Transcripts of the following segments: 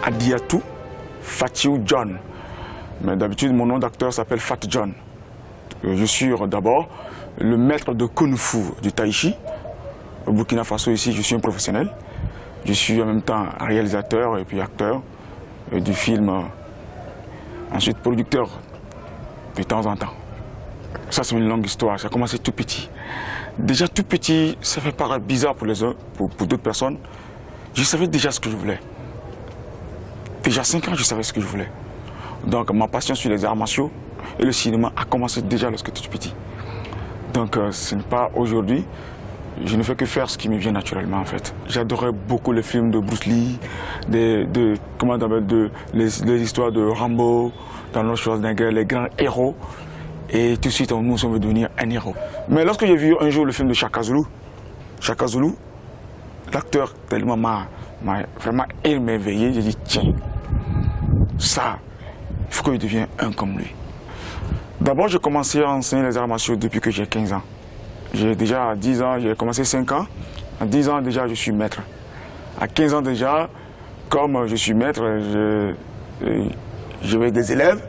Adiatou Fatiou John. Mais d'habitude, mon nom d'acteur s'appelle Fat John. Je suis d'abord le maître de Kung Fu du Tai Chi. Au Burkina Faso, ici, je suis un professionnel. Je suis en même temps réalisateur et puis acteur du film. Ensuite, producteur de temps en temps. Ça, c'est une longue histoire. Ça a commencé tout petit. Déjà tout petit, ça fait paraître bizarre pour les autres, pour d'autres personnes. Je savais déjà ce que je voulais. Déjà 5 ans, je savais ce que je voulais. Donc, ma passion sur les arts martiaux et le cinéma a commencé déjà lorsque j'étais petit. Donc, ce n'est pas aujourd'hui. Je ne fais que faire ce qui me vient naturellement, en fait. J'adorais beaucoup les films de Bruce Lee, les histoires de Rambo, d'Arnold Schwarzenegger, les grands héros. Et tout de suite, nous sommes devenir un héros. Mais lorsque j'ai vu un jour le film de Chaka Zulu, l'acteur tellement m'a vraiment émerveillé, j'ai dit, tiens, ça, il faut que je devienne un comme lui. D'abord, j'ai commencé à enseigner les arts martiaux depuis que j'ai 15 ans. J'ai déjà à 10 ans, j'ai commencé 5 ans. À 10 ans déjà, je suis maître. À 15 ans déjà, comme je suis maître, j'avais des élèves.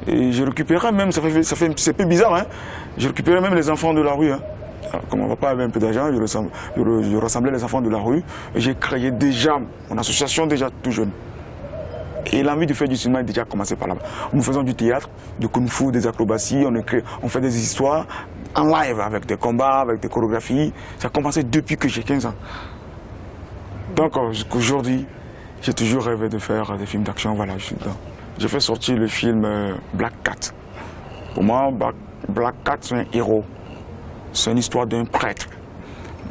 Et je récupérais même, c'est un peu bizarre, hein? Je récupérais même les enfants de la rue. Hein? Comme on va pas avec un peu d'argent, je rassemblais les enfants de la rue. Et j'ai créé déjà mon association déjà tout jeune. Et l'envie de faire du cinéma a déjà commencé par là-bas. Nous faisons du théâtre, du kung-fu, des acrobaties, on fait des histoires en live avec des combats, avec des chorégraphies. Ça a commencé depuis que j'ai 15 ans. Donc jusqu'aujourd'hui, j'ai toujours rêvé de faire des films d'action, voilà, je suis dedans. J'ai fait sortir le film Black Cat. Pour moi, Black Cat, c'est un héros. C'est une histoire d'un prêtre.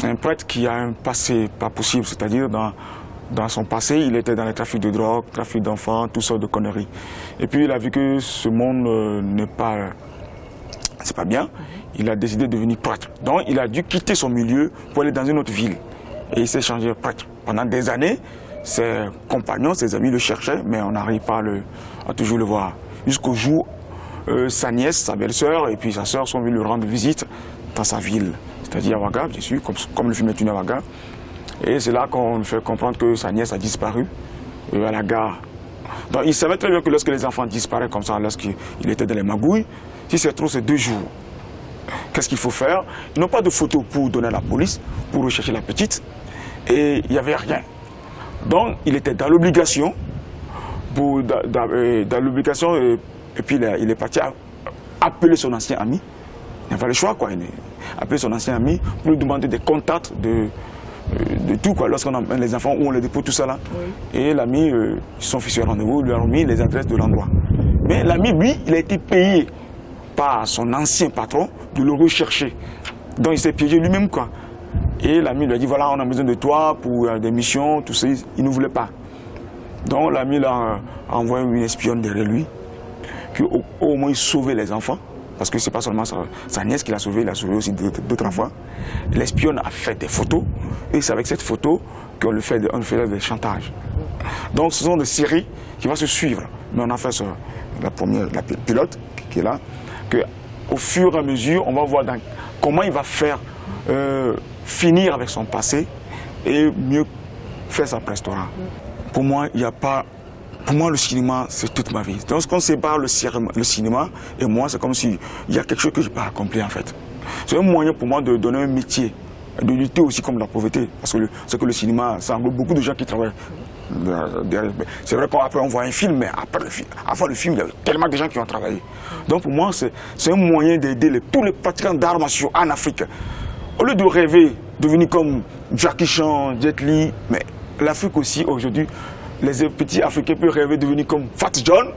Un prêtre qui a un passé pas possible, c'est-à-dire dans son passé, il était dans le trafic de drogue, trafic d'enfants, tout sortes de conneries. Et puis il a vu que ce monde c'est pas bien. Il a décidé de devenir prêtre. Donc il a dû quitter son milieu pour aller dans une autre ville. Et il s'est changé prêtre. Pendant des années, ses compagnons, ses amis le cherchaient, mais on n'arrive pas à toujours le voir. Jusqu'au jour, sa nièce, sa belle-sœur et puis sa sœur sont venus lui rendre visite dans sa ville. C'est-à-dire à Ouaga, bien sûr, comme le film est tourné à Ouaga. Et c'est là qu'on fait comprendre que sa nièce a disparu à la gare. Donc il savait très bien que lorsque les enfants disparaissent comme ça, lorsqu'il était dans les magouilles, si c'est trop, c'est 2 jours. Qu'est-ce qu'il faut faire? Ils n'ont pas de photos pour donner à la police, pour rechercher la petite. Et il n'y avait rien. Donc il était dans l'obligation, et puis il est parti appeler son ancien ami. Il n'avait pas le choix, quoi. Il a appelé son ancien ami pour lui demander des contacts de tout, quoi. Lorsqu'on emmène les enfants, où on les dépose, tout ça là. Oui. Et l'ami, ils sont fixés à rendez-vous, lui a remis les adresses de l'endroit. Mais l'ami, lui, il a été payé par son ancien patron de le rechercher. Donc il s'est piégé lui-même, quoi. Et l'ami lui a dit, voilà, on a besoin de toi pour des missions, tout ça. Il ne voulait pas. Donc l'ami a envoyé une espionne derrière lui, qui au moins sauvait les enfants. Parce que ce n'est pas seulement sa nièce qui l'a sauvé, il a sauvé aussi d'autres enfants. L'espionne a fait des photos, et c'est avec cette photo qu'on fait des chantages. Donc ce sont des séries qui vont se suivre. Mais on a fait la pilote qui est là, qu'au fur et à mesure, on va voir comment il va faire finir avec son passé et mieux faire sa préhistoire. Pour moi, il n'y a pas... Pour moi, le cinéma, c'est toute ma vie. Donc, quand on sépare le cinéma et moi, c'est comme s'il y a quelque chose que je n'ai pas accompli, en fait. C'est un moyen pour moi de donner un métier, de lutter aussi contre la pauvreté. Parce que c'est que le cinéma, ça englobe beaucoup de gens qui travaillent. C'est vrai qu'après, on voit un film, mais avant le film, il y avait tellement de gens qui ont travaillé. Donc, pour moi, c'est un moyen d'aider tous les pratiquants d'arts martiaux en Afrique. Au lieu de rêver de devenir comme Jackie Chan, Jet Li, mais l'Afrique aussi, aujourd'hui, les petits Africains peuvent rêver de devenir comme Fat John,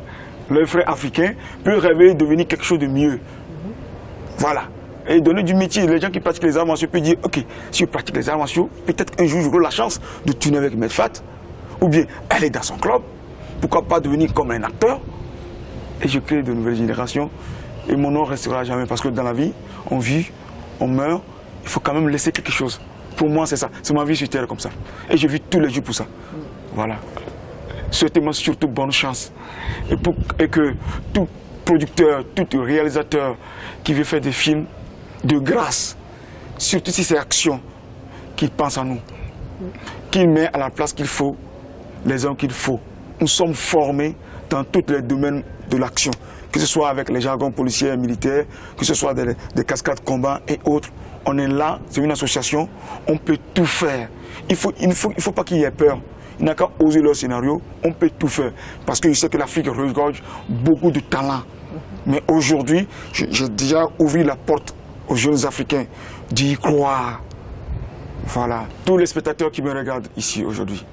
le frère africain, peut rêver de devenir quelque chose de mieux. Voilà. Et donner du métier. Les gens qui pratiquent les arts martiaux peuvent dire, ok, si je pratique les arts martiaux, peut-être un jour j'aurai la chance de tourner avec Maître Fat, ou bien aller dans son club, pourquoi pas devenir comme un acteur, et je crée de nouvelles générations, et mon nom restera jamais, parce que dans la vie, on vit, on meurt, il faut quand même laisser quelque chose. Pour moi, c'est ça, c'est ma vie sur terre comme ça. Et je vis tous les jours pour ça. Voilà. Souhaitez-moi surtout bonne chance. Et que tout producteur, tout réalisateur qui veut faire des films, de grâce, surtout si c'est action, qu'il pense à nous. Qu'il met à la place qu'il faut, les hommes qu'il faut. nous sommes formés dans tous les domaines de l'action, que ce soit avec les jargons policiers et militaires, que ce soit des cascades combat et autres. On est là, c'est une association, on peut tout faire. Il ne faut pas qu'il y ait peur. Il n'a qu'à oser leur scénario, on peut tout faire. Parce que je sais que l'Afrique regorge beaucoup de talents. Mais aujourd'hui, j'ai déjà ouvert la porte aux jeunes Africains d'y croire. Voilà. Tous les spectateurs qui me regardent ici aujourd'hui,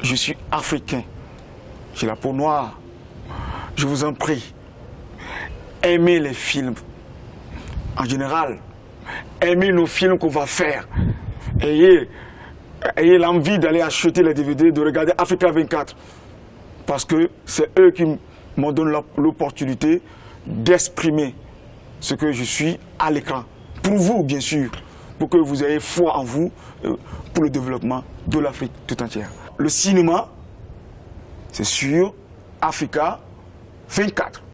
je suis africain. J'ai la peau noire. Je vous en prie, aimez les films. En général, aimez nos films qu'on va faire. Ayez l'envie d'aller acheter les DVD, de regarder Africa 24. Parce que c'est eux qui m'ont donné l'opportunité d'exprimer ce que je suis à l'écran. Pour vous, bien sûr, pour que vous ayez foi en vous, pour le développement de l'Afrique tout entière. Le cinéma, c'est sur Africa 24.